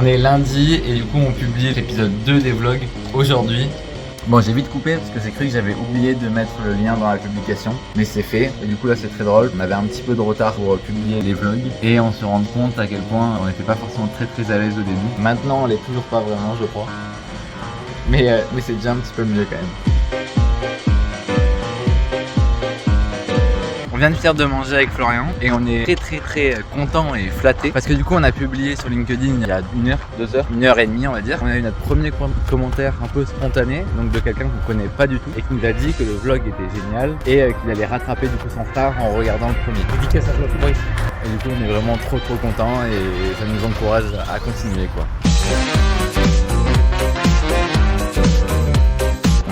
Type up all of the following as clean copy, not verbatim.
On est lundi et du coup on publie l'épisode 2 des vlogs aujourd'hui. Bon, j'ai vite coupé parce que j'ai cru que j'avais oublié de mettre le lien dans la publication, mais c'est fait. Et du coup là c'est très drôle, on avait un petit peu de retard pour publier les vlogs et on se rend compte à quel point on n'était pas forcément très à l'aise au début. Maintenant on l'est toujours pas vraiment je crois, mais c'est déjà un petit peu mieux quand même. On vient de finir de manger avec Florian et on est très content et flatté parce que du coup on a publié sur LinkedIn il y a 1 heure, 2 heures, 1 heure et demie on va dire. On a eu notre premier commentaire un peu spontané, donc de quelqu'un qu'on connaît pas du tout et qui nous a dit que le vlog était génial et qu'il allait rattraper du coup son retard en regardant le premier. Dédicace à toi. Oui. Et du coup on est vraiment trop content et ça nous encourage à continuer quoi.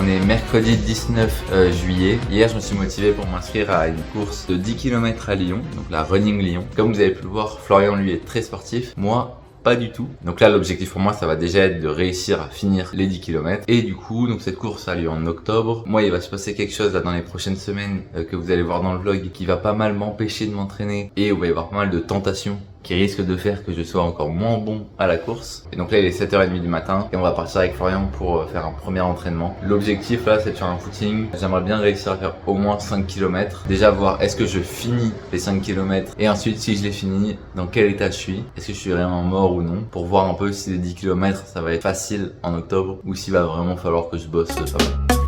On est mercredi 19 juillet. Hier, je me suis motivé pour m'inscrire à une course de 10 km à Lyon, donc la Running Lyon. Comme vous avez pu le voir, Florian lui est très sportif. Moi, pas du tout. Donc là, l'objectif pour moi, ça va déjà être de réussir à finir les 10 km. Et du coup, donc cette course a lieu en octobre. Moi, il va se passer quelque chose là dans les prochaines semaines que vous allez voir dans le vlog qui va pas mal m'empêcher de m'entraîner et où il va y avoir pas mal de tentations qui risque de faire que je sois encore moins bon à la course. Et donc là il est 7h30 du matin et on va partir avec Florian pour faire un premier entraînement. L'objectif là c'est de faire un footing. J'aimerais bien réussir à faire au moins 5 km. Déjà voir est-ce que je finis les 5 km et ensuite si je les finis, dans quel état je suis. Est-ce que je suis vraiment mort ou non. Pour voir un peu si les 10 km ça va être facile en octobre ou s'il va vraiment falloir que je bosse pas mal.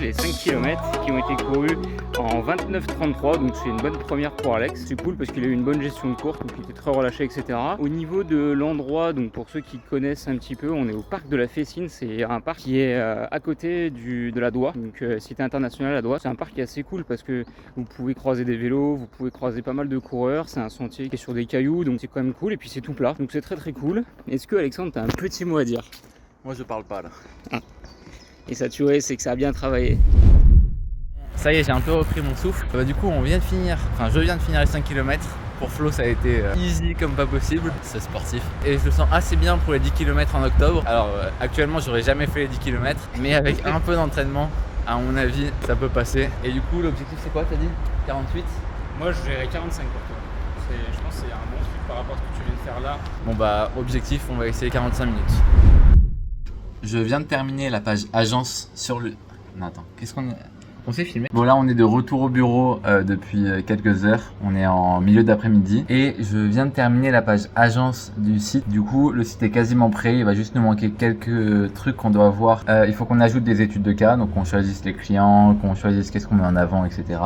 Les 5 km qui ont été courus en 29,33, donc c'est une bonne première pour Alex. C'est cool parce qu'il a eu une bonne gestion de course, donc il était très relâché, etc. Au niveau de l'endroit, donc pour ceux qui connaissent un petit peu, on est au parc de la Fessine. C'est un parc qui est à côté de la Doua, donc cité internationale la Doua. C'est un parc qui est assez cool parce que vous pouvez croiser des vélos, vous pouvez croiser pas mal de coureurs. C'est un sentier qui est sur des cailloux, donc c'est quand même cool. Et puis c'est tout plat, donc c'est très cool. Est-ce que Alexandre, t'as un petit mot à dire? Moi je parle pas là. Ah. Et ça, tu vois, c'est que ça a bien travaillé. Ça y est, j'ai un peu repris mon souffle. Du coup, je viens de finir les 5 km. Pour Flo, ça a été easy comme pas possible. C'est sportif. Et je le sens assez bien pour les 10 km en octobre. Alors, actuellement, j'aurais jamais fait les 10 km. Mais avec un peu d'entraînement, à mon avis, ça peut passer. Et du coup, l'objectif, c'est quoi, t'as dit 48? Moi, je dirais 45 pour toi. Je pense que c'est un bon truc par rapport à ce que tu viens de faire là. Bon, bah, objectif, on va essayer 45 minutes. Je viens de terminer la page agence sur le... Non, attends, qu'est-ce qu'on est... On s'est filmé. Bon là on est de retour au bureau depuis quelques heures. On est en milieu d'après-midi et je viens de terminer la page agence du site. Du coup le site est quasiment prêt. Il va juste nous manquer quelques trucs qu'on doit voir. Il faut qu'on ajoute des études de cas, donc qu'on choisisse les clients, qu'on choisisse qu'est-ce qu'on met en avant, etc.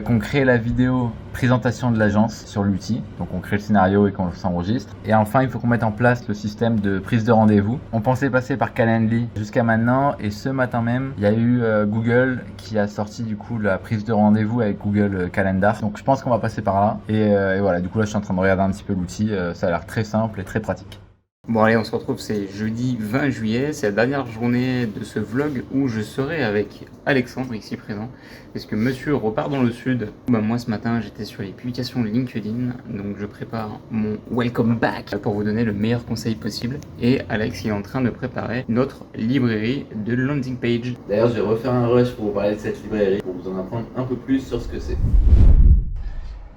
Qu'on crée la vidéo présentation de l'agence sur l'outil. Donc on crée le scénario et qu'on s'enregistre. Et enfin il faut qu'on mette en place le système de prise de rendez-vous. On pensait passer par Calendly jusqu'à maintenant et ce matin même il y a eu Google qui a sorti du coup la prise de rendez-vous avec Google Calendar. Donc je pense qu'on va passer par là et voilà, du coup là je suis en train de regarder un petit peu l'outil, ça a l'air très simple et très pratique. Bon allez, on se retrouve, c'est jeudi 20 juillet, c'est la dernière journée de ce vlog où je serai avec Alexandre ici présent, parce que monsieur repart dans le sud. Moi ce matin j'étais sur les publications LinkedIn, donc je prépare mon welcome back pour vous donner le meilleur conseil possible. Et Alex il est en train de préparer notre librairie de landing page. D'ailleurs je vais refaire un rush pour vous parler de cette librairie, pour vous en apprendre un peu plus sur ce que c'est.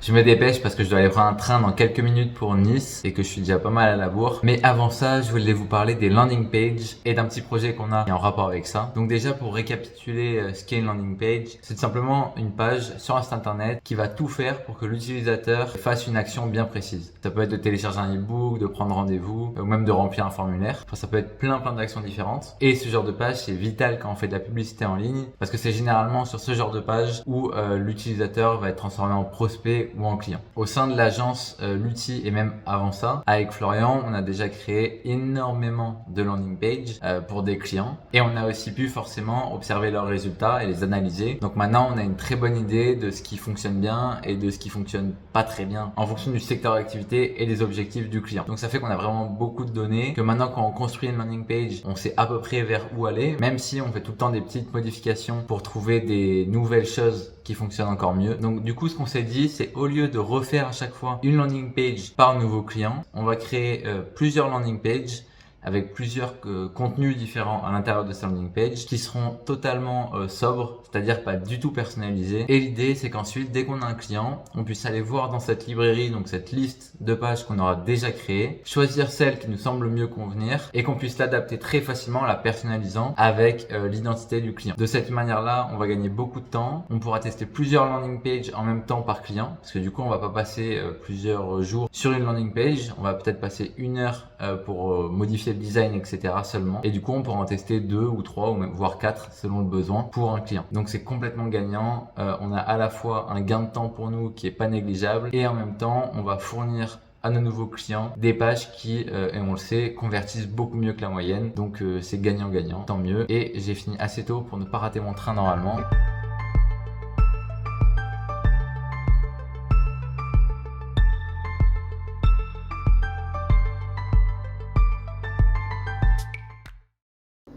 Je me dépêche parce que je dois aller prendre un train dans quelques minutes pour Nice et que je suis déjà pas mal à la bourre. Mais avant ça, je voulais vous parler des landing pages et d'un petit projet qu'on a en rapport avec ça. Donc déjà pour récapituler ce qu'est une landing page, c'est simplement une page sur un site internet qui va tout faire pour que l'utilisateur fasse une action bien précise. Ça peut être de télécharger un e-book, de prendre rendez-vous ou même de remplir un formulaire. Enfin, ça peut être plein d'actions différentes. Et ce genre de page, c'est vital quand on fait de la publicité en ligne parce que c'est généralement sur ce genre de page où l'utilisateur va être transformé en prospect ou en client. Au sein de l'agence Lutti et même avant ça, avec Florian, on a déjà créé énormément de landing pages pour des clients et on a aussi pu forcément observer leurs résultats et les analyser. Donc maintenant, on a une très bonne idée de ce qui fonctionne bien et de ce qui fonctionne pas très bien en fonction du secteur d'activité et des objectifs du client. Donc ça fait qu'on a vraiment beaucoup de données que maintenant quand on construit une landing page, on sait à peu près vers où aller, même si on fait tout le temps des petites modifications pour trouver des nouvelles choses qui fonctionnent encore mieux. Donc du coup, ce qu'on s'est dit, c'est au lieu de refaire à chaque fois une landing page par nouveau client, on va créer plusieurs landing pages avec plusieurs contenus différents à l'intérieur de cette landing page qui seront totalement sobres, c'est-à-dire pas du tout personnalisés. Et l'idée, c'est qu'ensuite, dès qu'on a un client, on puisse aller voir dans cette librairie, donc cette liste de pages qu'on aura déjà créée, choisir celle qui nous semble mieux convenir et qu'on puisse l'adapter très facilement en la personnalisant avec l'identité du client. De cette manière-là, on va gagner beaucoup de temps. On pourra tester plusieurs landing pages en même temps par client, parce que du coup, on va pas passer plusieurs jours sur une landing page. On va peut-être passer 1 heure pour modifier le design, etc. seulement. Et du coup, on pourra en tester 2 ou 3 ou même voire 4 selon le besoin pour un client. Donc c'est complètement gagnant. On a à la fois un gain de temps pour nous qui est pas négligeable et en même temps, on va fournir à nos nouveaux clients des pages qui, et on le sait, convertissent beaucoup mieux que la moyenne. Donc c'est gagnant-gagnant, tant mieux. Et j'ai fini assez tôt pour ne pas rater mon train normalement.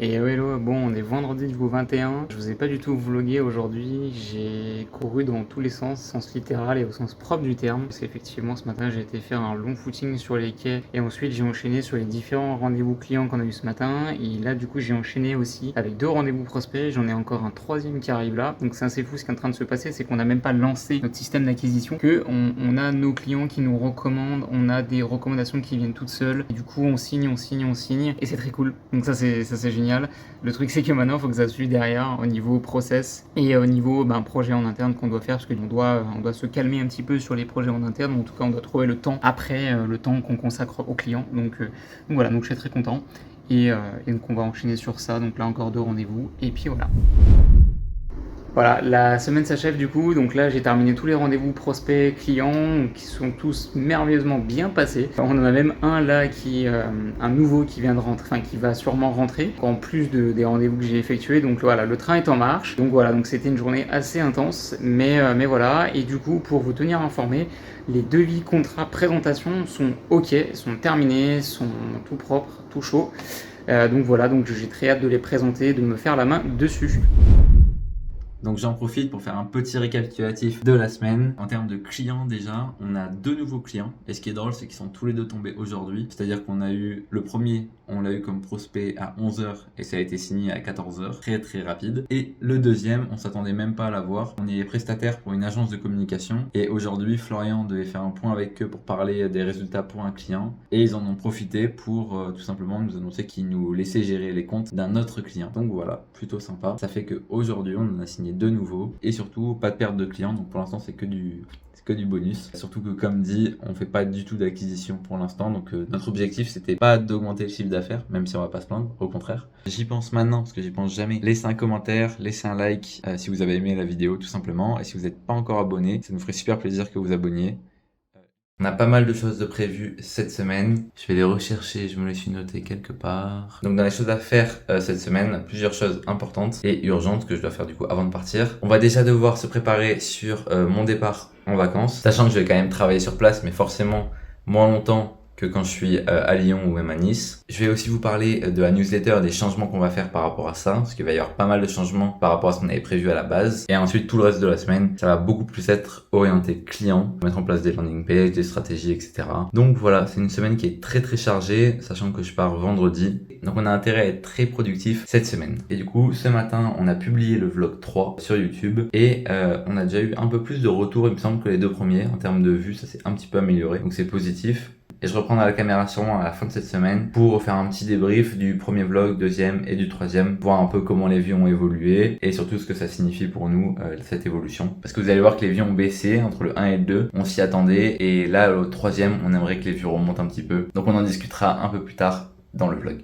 Et hello, bon, on est vendredi du coup 21. Je vous ai pas du tout vlogué aujourd'hui. J'ai couru dans tous les sens littéral et au sens propre du terme. Parce qu'effectivement, ce matin, j'ai été faire un long footing sur les quais et ensuite j'ai enchaîné sur les différents rendez-vous clients qu'on a eu ce matin. Et là, du coup, j'ai enchaîné aussi avec 2 rendez-vous prospects. J'en ai encore un 3e qui arrive là. Donc c'est assez fou ce qui est en train de se passer, c'est qu'on n'a même pas lancé notre système d'acquisition, on a nos clients qui nous recommandent, on a des recommandations qui viennent toutes seules. Et du coup, on signe et c'est très cool. Donc ça c'est génial. Le truc c'est que maintenant il faut que ça suive derrière au niveau process et au niveau projet en interne qu'on doit faire, parce qu'on doit se calmer un petit peu sur les projets en interne. En tout cas on doit trouver le temps après le temps qu'on consacre aux clients. Donc voilà, donc je suis très content et donc on va enchaîner sur ça. Donc là encore 2 rendez-vous et puis voilà. Voilà, la semaine s'achève du coup, donc là j'ai terminé tous les rendez-vous prospects clients qui sont tous merveilleusement bien passés. On en a même un là un nouveau qui vient de rentrer, enfin qui va sûrement rentrer, en plus des rendez-vous que j'ai effectués. Donc voilà, le train est en marche. Donc voilà, donc c'était une journée assez intense, mais voilà. Et du coup, pour vous tenir informé, les devis, contrats, présentations sont ok, sont terminés, sont tout propres, tout chaud. Donc voilà, donc j'ai très hâte de les présenter, de me faire la main dessus. Donc j'en profite pour faire un petit récapitulatif de la semaine. En termes de clients déjà, on a 2 nouveaux clients. Et ce qui est drôle, c'est qu'ils sont tous les 2 tombés aujourd'hui. C'est-à-dire qu'on a eu le premier, on l'a eu comme prospect à 11h et ça a été signé à 14h. Très très rapide. Et le deuxième, on s'attendait même pas à l'avoir. On est prestataire pour une agence de communication. Et aujourd'hui, Florian devait faire un point avec eux pour parler des résultats pour un client. Et ils en ont profité pour tout simplement nous annoncer qu'ils nous laissaient gérer les comptes d'un autre client. Donc voilà, plutôt sympa. Ça fait qu'aujourd'hui, on en a signé 2 nouveaux et surtout pas de perte de clients. Donc pour l'instant, c'est que du bonus. Surtout que comme dit, on fait pas du tout d'acquisition pour l'instant. Donc notre objectif, c'était pas d'augmenter le chiffre d'affaires, même si on va pas se plaindre, au contraire. J'y pense maintenant parce que j'y pense jamais. Laissez un commentaire, laissez un like si vous avez aimé la vidéo tout simplement. Et si vous n'êtes pas encore abonné, ça nous ferait super plaisir que vous abonniez. On a pas mal de choses de prévues cette semaine. Je vais les rechercher, je me les suis notées quelque part. Donc dans les choses à faire cette semaine, plusieurs choses importantes et urgentes que je dois faire du coup avant de partir. On va déjà devoir se préparer sur mon départ en vacances, sachant que je vais quand même travailler sur place, mais forcément moins longtemps que quand je suis à Lyon ou même à Nice. Je vais aussi vous parler de la newsletter, des changements qu'on va faire par rapport à ça, parce qu'il va y avoir pas mal de changements par rapport à ce qu'on avait prévu à la base. Et ensuite, tout le reste de la semaine, ça va beaucoup plus être orienté client, mettre en place des landing pages, des stratégies, etc. Donc voilà, c'est une semaine qui est très très chargée, sachant que je pars vendredi. Donc on a intérêt à être très productif cette semaine. Et du coup, ce matin, on a publié le vlog 3 sur YouTube et on a déjà eu un peu plus de retours, il me semble, que les 2 premiers. En termes de vues, ça s'est un petit peu amélioré, donc c'est positif. Et je reprendrai la caméra sûrement à la fin de cette semaine pour faire un petit débrief du premier vlog, deuxième et du troisième, voir un peu comment les vues ont évolué et surtout ce que ça signifie pour nous, cette évolution. Parce que vous allez voir que les vues ont baissé entre le 1 et le 2, on s'y attendait et là au troisième, on aimerait que les vues remontent un petit peu. Donc on en discutera un peu plus tard dans le vlog.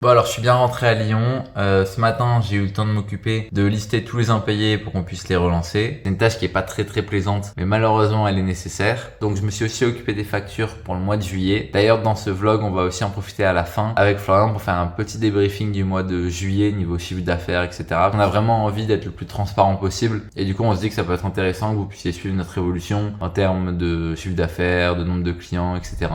Bon alors je suis bien rentré à Lyon, ce matin j'ai eu le temps de m'occuper de lister tous les impayés pour qu'on puisse les relancer. C'est une tâche qui est pas très plaisante mais malheureusement elle est nécessaire. Donc je me suis aussi occupé des factures pour le mois de juillet. D'ailleurs dans ce vlog on va aussi en profiter à la fin avec Florian pour faire un petit débriefing du mois de juillet niveau chiffre d'affaires, etc. On a vraiment envie d'être le plus transparent possible et du coup on se dit que ça peut être intéressant que vous puissiez suivre notre évolution en termes de chiffre d'affaires, de nombre de clients, etc.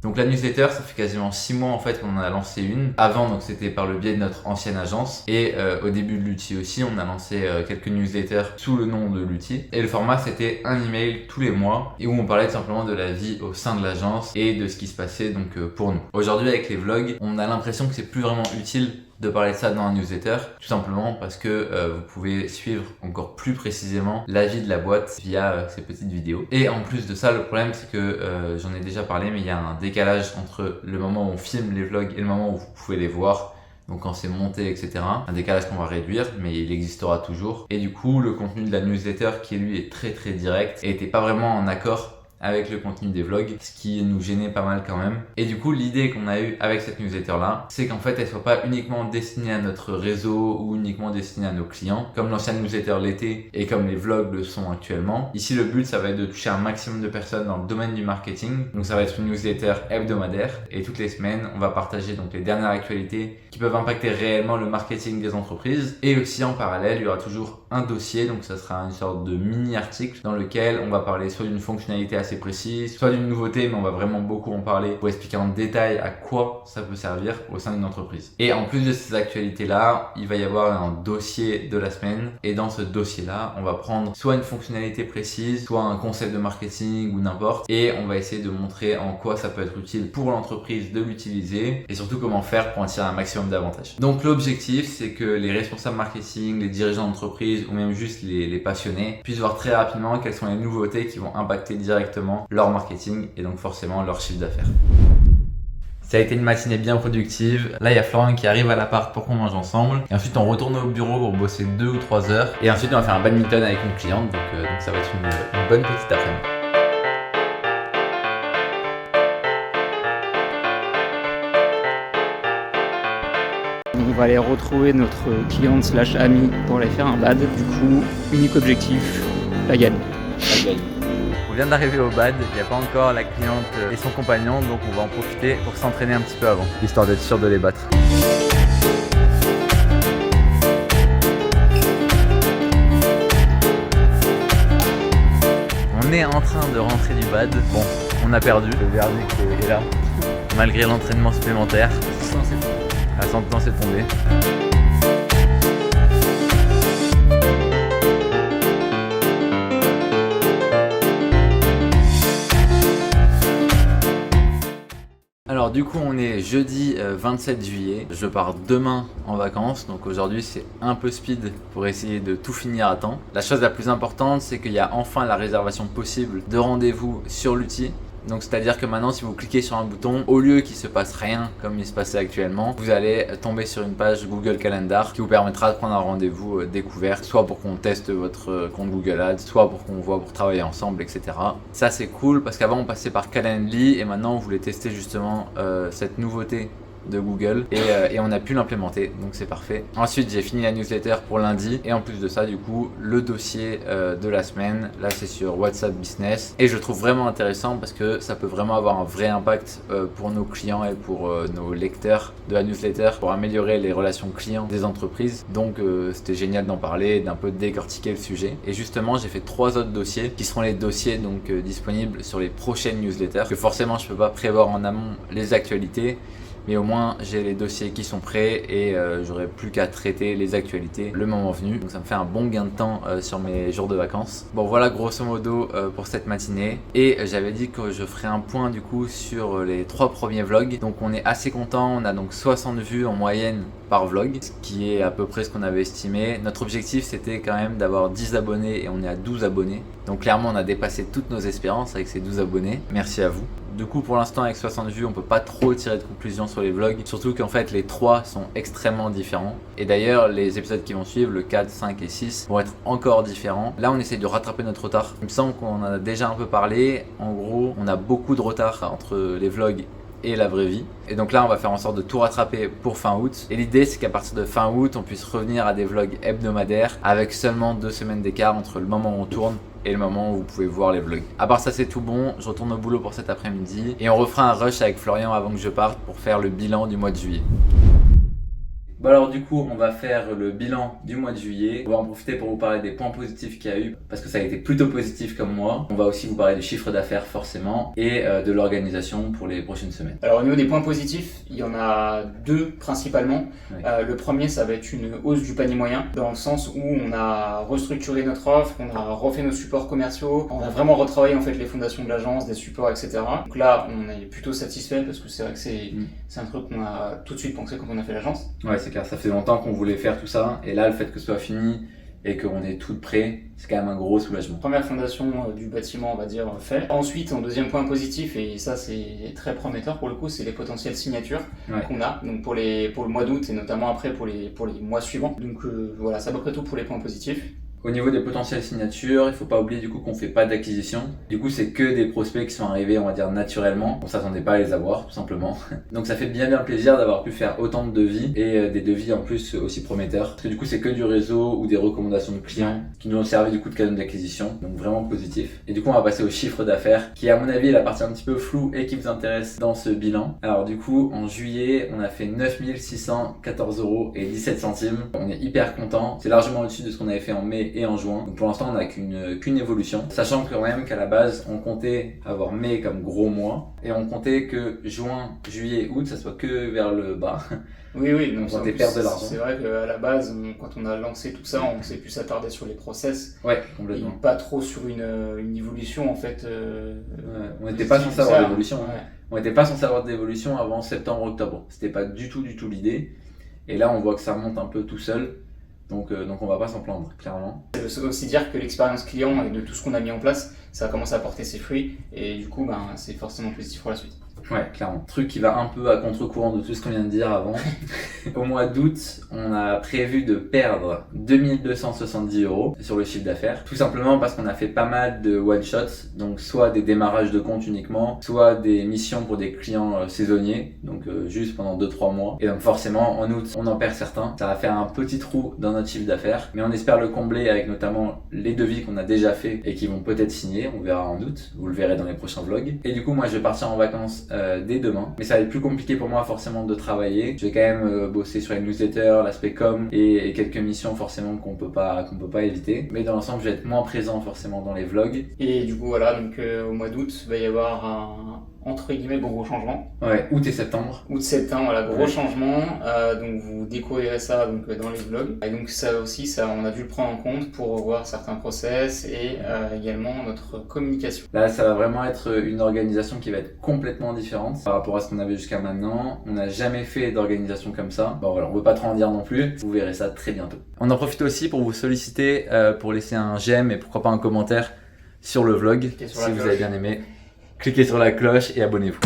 Donc la newsletter, ça fait quasiment 6 mois en fait qu'on en a lancé une. Avant, donc c'était par le biais de notre ancienne agence. Et au début de l'outil aussi, on a lancé quelques newsletters sous le nom de l'outil. Et le format, c'était un email tous les mois et où on parlait simplement de la vie au sein de l'agence et de ce qui se passait donc pour nous. Aujourd'hui, avec les vlogs, on a l'impression que c'est plus vraiment utile de parler de ça dans un newsletter, tout simplement parce que vous pouvez suivre encore plus précisément la vie de la boîte via ces petites vidéos. Et en plus de ça, le problème c'est que j'en ai déjà parlé, mais il y a un décalage entre le moment où on filme les vlogs et le moment où vous pouvez les voir. Donc quand c'est monté, etc. Un décalage qu'on va réduire, mais il existera toujours. Et du coup, le contenu de la newsletter qui lui est très très direct et n'était pas vraiment en accord avec le contenu des vlogs, ce qui nous gênait pas mal quand même. Et du coup, l'idée qu'on a eue avec cette newsletter là, c'est qu'en fait, elle soit pas uniquement destinée à notre réseau ou uniquement destinée à nos clients, comme l'ancienne newsletter l'était et comme les vlogs le sont actuellement. Ici, le but, ça va être de toucher un maximum de personnes dans le domaine du marketing. Donc ça va être une newsletter hebdomadaire et toutes les semaines, on va partager donc les dernières actualités qui peuvent impacter réellement le marketing des entreprises. Et aussi en parallèle, il y aura toujours un dossier, donc ça sera une sorte de mini-article dans lequel on va parler soit d'une fonctionnalité assez précise, soit d'une nouveauté, mais on va vraiment beaucoup en parler pour expliquer en détail à quoi ça peut servir au sein d'une entreprise. Et en plus de ces actualités-là, il va y avoir un dossier de la semaine. Et dans ce dossier-là, on va prendre soit une fonctionnalité précise, soit un concept de marketing ou n'importe. Et on va essayer de montrer en quoi ça peut être utile pour l'entreprise de l'utiliser et surtout comment faire pour en tirer un maximum d'avantages. Donc l'objectif, c'est que les responsables marketing, les dirigeants d'entreprise ou même juste les passionnés puissent voir très rapidement quelles sont les nouveautés qui vont impacter directement leur marketing et donc forcément leur chiffre d'affaires. Ça a été une matinée bien productive. Là, il y a Florian qui arrive à l'appart pour qu'on mange ensemble. Et ensuite, on retourne au bureau pour bosser 2 ou 3 heures. Et ensuite, on va faire un badminton avec une cliente. Donc ça va être une bonne petite après-midi. On va aller retrouver notre cliente slash amie pour aller faire un bad. Du coup, unique objectif, la gagne. La gagne. On vient d'arriver au bad, il n'y a pas encore la cliente et son compagnon, donc on va en profiter pour s'entraîner un petit peu avant, histoire d'être sûr de les battre. On est en train de rentrer du bad. Bon, on a perdu, le verdict est là, malgré l'entraînement supplémentaire. La sentence est tombée. Alors du coup on est jeudi 27 juillet, je pars demain en vacances, donc aujourd'hui c'est un peu speed pour essayer de tout finir à temps. La chose la plus importante c'est qu'il y a enfin la réservation possible de rendez-vous sur l'outil. Donc c'est à dire que maintenant si vous cliquez sur un bouton, au lieu qu'il se passe rien comme il se passait actuellement, vous allez tomber sur une page Google Calendar qui vous permettra de prendre un rendez-vous découvert, soit pour qu'on teste votre compte Google Ads, soit pour qu'on voit pour travailler ensemble, etc. Ça c'est cool parce qu'avant on passait par Calendly et maintenant on voulait tester justement cette nouveauté de Google et on a pu l'implémenter, donc c'est parfait. Ensuite j'ai fini la newsletter pour lundi et en plus de ça du coup le dossier de la semaine, là c'est sur WhatsApp Business et je trouve vraiment intéressant parce que ça peut vraiment avoir un vrai impact pour nos clients et pour nos lecteurs de la newsletter pour améliorer les relations clients des entreprises. Donc c'était génial d'en parler, d'un peu décortiquer le sujet. Et justement j'ai fait 3 autres dossiers qui seront les dossiers donc disponibles sur les prochaines newsletters, parce que forcément je peux pas prévoir en amont les actualités, mais au moins j'ai les dossiers qui sont prêts et j'aurai plus qu'à traiter les actualités le moment venu. Donc ça me fait un bon gain de temps sur mes jours de vacances. Bon voilà grosso modo pour cette matinée. Et j'avais dit que je ferais un point du coup sur les 3 premiers vlogs. Donc on est assez content, on a donc 60 vues en moyenne par vlog, ce qui est à peu près ce qu'on avait estimé. Notre objectif c'était quand même d'avoir 10 abonnés et on est à 12 abonnés. Donc clairement on a dépassé toutes nos espérances avec ces 12 abonnés. Merci à vous. Du coup pour l'instant avec 60 vues on peut pas trop tirer de conclusion sur les vlogs, surtout qu'en fait les 3 sont extrêmement différents. Et d'ailleurs les épisodes qui vont suivre, le 4, 5 et 6 vont être encore différents. Là on essaie de rattraper notre retard. Il me semble qu'on en a déjà un peu parlé. En gros on a beaucoup de retard entre les vlogs et la vraie vie. Et donc là on va faire en sorte de tout rattraper pour fin août. Et l'idée c'est qu'à partir de fin août on puisse revenir à des vlogs hebdomadaires avec seulement 2 semaines d'écart entre le moment où on tourne et le moment où vous pouvez voir les vlogs. À part ça c'est tout bon, je retourne au boulot pour cet après-midi et on refera un rush avec Florian avant que je parte pour faire le bilan du mois de juillet. Bon alors du coup on va faire le bilan du mois de juillet. On va en profiter pour vous parler des points positifs qu'il y a eu parce que ça a été plutôt positif comme mois. On va aussi vous parler du chiffre d'affaires forcément et de l'organisation pour les prochaines semaines. Alors au niveau des points positifs, il y en a deux principalement. Ouais. Le premier, ça va être une hausse du panier moyen dans le sens où on a restructuré notre offre, on a refait nos supports commerciaux, on a vraiment retravaillé en fait les fondations de l'agence, des supports, etc. Donc là on est plutôt satisfait parce que c'est vrai que c'est un truc qu'on a tout de suite pensé quand on a fait l'agence. Ouais, c'est clair, ça fait longtemps qu'on voulait faire tout ça, et là, le fait que ce soit fini et qu'on est tout prêt, c'est quand même un gros soulagement. Première fondation du bâtiment, on va dire, fait. Ensuite, en deuxième point positif, et ça c'est très prometteur pour le coup, c'est les potentielles signatures qu'on a, donc pour le mois d'août et notamment après pour les mois suivants. Donc voilà, c'est à peu près tout pour les points positifs. Au niveau des potentielles signatures, il faut pas oublier du coup qu'on fait pas d'acquisition. Du coup, c'est que des prospects qui sont arrivés, on va dire, naturellement. On s'attendait pas à les avoir, tout simplement. Donc ça fait bien plaisir d'avoir pu faire autant de devis et des devis en plus aussi prometteurs. Parce que du coup, c'est que du réseau ou des recommandations de clients qui nous ont servi du coup de canal d'acquisition. Donc vraiment positif. Et du coup, on va passer au chiffre d'affaires qui, à mon avis, est la partie un petit peu floue et qui vous intéresse dans ce bilan. Alors du coup, en juillet, on a fait 9 614,17 €. On est hyper content. C'est largement au-dessus de ce qu'on avait fait en mai et en juin. Donc pour l'instant on n'a qu'une évolution, sachant quand même qu'à la base on comptait avoir mai comme gros mois et on comptait que juin, juillet, août ça soit que vers le bas. Oui, donc on comptait perdre de l'argent. C'est vrai qu'à la base, quand on a lancé tout ça, on s'est plus s'attarder sur les process. Ouais, complètement. Et pas trop sur une évolution en fait. On n'était pas censé avoir d'évolution. Ouais. On n'était pas censé avoir d'évolution avant septembre-octobre. C'était pas du tout l'idée. Et là on voit que ça monte un peu tout seul. Donc on va pas s'en plaindre, clairement. Ça veut aussi dire que l'expérience client et de tout ce qu'on a mis en place, ça a commencé à porter ses fruits et du coup c'est forcément positif pour la suite. Ouais, clairement. Truc qui va un peu à contre-courant de tout ce qu'on vient de dire avant. Au mois d'août, on a prévu de perdre 2270 € sur le chiffre d'affaires. Tout simplement parce qu'on a fait pas mal de one-shots, donc soit des démarrages de compte uniquement, soit des missions pour des clients saisonniers, donc juste pendant 2-3 mois. Et donc forcément, en août, on en perd certains. Ça va faire un petit trou dans notre chiffre d'affaires, mais on espère le combler avec notamment les devis qu'on a déjà fait et qui vont peut-être signer. On verra en août, vous le verrez dans les prochains vlogs. Et du coup, moi, je vais partir en vacances dès demain, mais ça va être plus compliqué pour moi forcément de travailler. Je vais quand même bosser sur les newsletters, l'aspect com et quelques missions forcément qu'on peut pas éviter, mais dans l'ensemble je vais être moins présent forcément dans les vlogs. Et du coup voilà, donc au mois d'août il va y avoir un entre guillemets gros changement. Ouais, août et septembre. Août-septembre, voilà, gros changement. Donc vous découvrirez ça donc, dans les vlogs. Et donc ça aussi, on a dû le prendre en compte pour revoir certains process et également notre communication. Là, ça va vraiment être une organisation qui va être complètement différente par rapport à ce qu'on avait jusqu'à maintenant. On n'a jamais fait d'organisation comme ça. Bon voilà, on veut pas trop en dire non plus. Vous verrez ça très bientôt. On en profite aussi pour vous solliciter pour laisser un j'aime et pourquoi pas un commentaire sur le vlog si vous avez bien aimé. Cliquez sur la cloche et abonnez-vous.